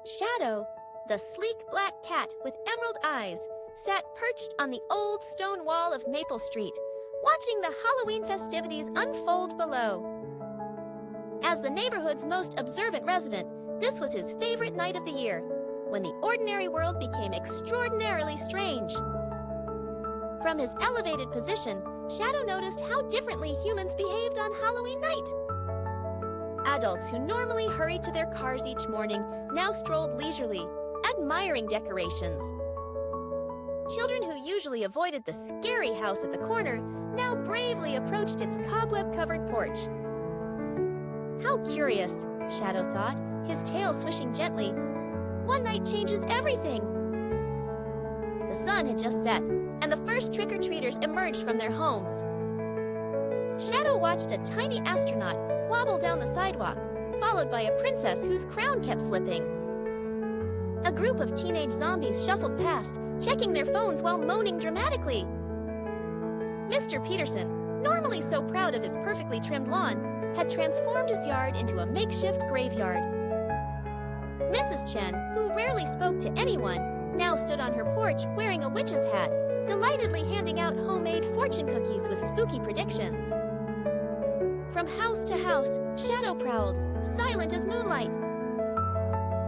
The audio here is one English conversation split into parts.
Shadow, the sleek black cat with emerald eyes, sat perched on the old stone wall of Maple Street, watching the Halloween festivities unfold below. As the neighborhood's most observant resident, this was his favorite night of the year, when the ordinary world became extraordinarily strange. From his elevated position, Shadow noticed how differently humans behaved on Halloween night. Adults who normally hurried to their cars each morning now strolled leisurely, admiring decorations. Children who usually avoided the scary house at the corner now bravely approached its cobweb-covered porch. How curious, Shadow thought, his tail swishing gently. One night changes everything. The sun had just set, and the first trick-or-treaters emerged from their homes. Shadow watched a tiny astronaut wobble down the sidewalk, followed by a princess whose crown kept slipping. A group of teenage zombies shuffled past, checking their phones while moaning dramatically. Mr. Peterson, normally so proud of his perfectly trimmed lawn, had transformed his yard into a makeshift graveyard. Mrs. Chen, who rarely spoke to anyone, now stood on her porch wearing a witch's hat, delightedly handing out homemade fortune cookies with spooky predictions. From house to house, Shadow prowled, silent as moonlight.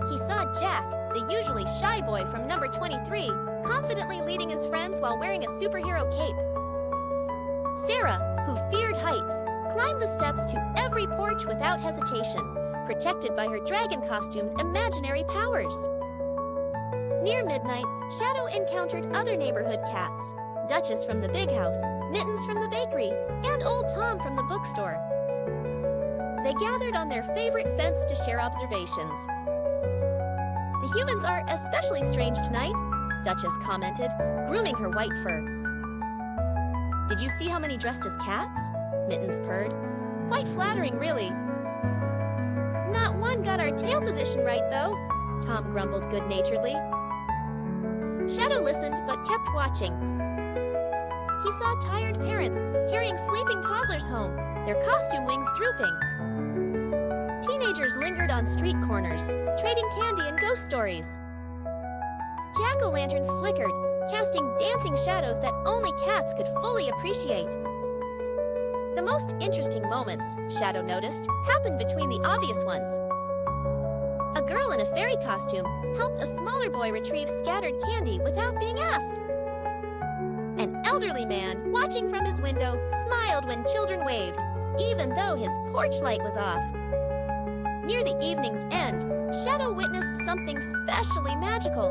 He saw Jack, the usually shy boy from number 23, confidently leading his friends while wearing a superhero cape. Sarah, who feared heights, climbed the steps to every porch without hesitation, protected by her dragon costume's imaginary powers. Near midnight, Shadow encountered other neighborhood cats, Duchess from the big house, Mittens from the bakery, and Old Tom from the bookstore. They gathered on their favorite fence to share observations. "The humans are especially strange tonight," Duchess commented, grooming her white fur. "Did you see how many dressed as cats?" Mittens purred. "Quite flattering, really." "Not one got our tail position right, though," Tom grumbled good-naturedly. Shadow listened but kept watching. He saw tired parents carrying sleeping toddlers home, their costume wings drooping. Teenagers lingered on street corners, trading candy and ghost stories. Jack-o'-lanterns flickered, casting dancing shadows that only cats could fully appreciate. The most interesting moments, Shadow noticed, happened between the obvious ones. A girl in a fairy costume helped a smaller boy retrieve scattered candy without being asked. An elderly man, watching from his window, smiled when children waved, even though his porch light was off. Near the evening's end, Shadow witnessed something specially magical.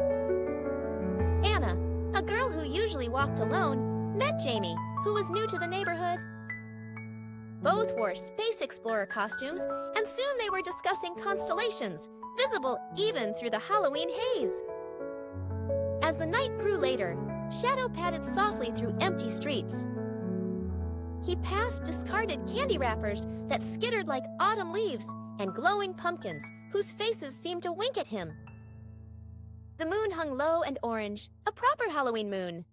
Anna, a girl who usually walked alone, met Jamie, who was new to the neighborhood. Both wore space explorer costumes, and soon they were discussing constellations, visible even through the Halloween haze. As the night grew later, Shadow padded softly through empty streets. He passed discarded candy wrappers that skittered like autumn leaves and glowing pumpkins whose faces seemed to wink at him. The moon hung low and orange, a proper Halloween moon.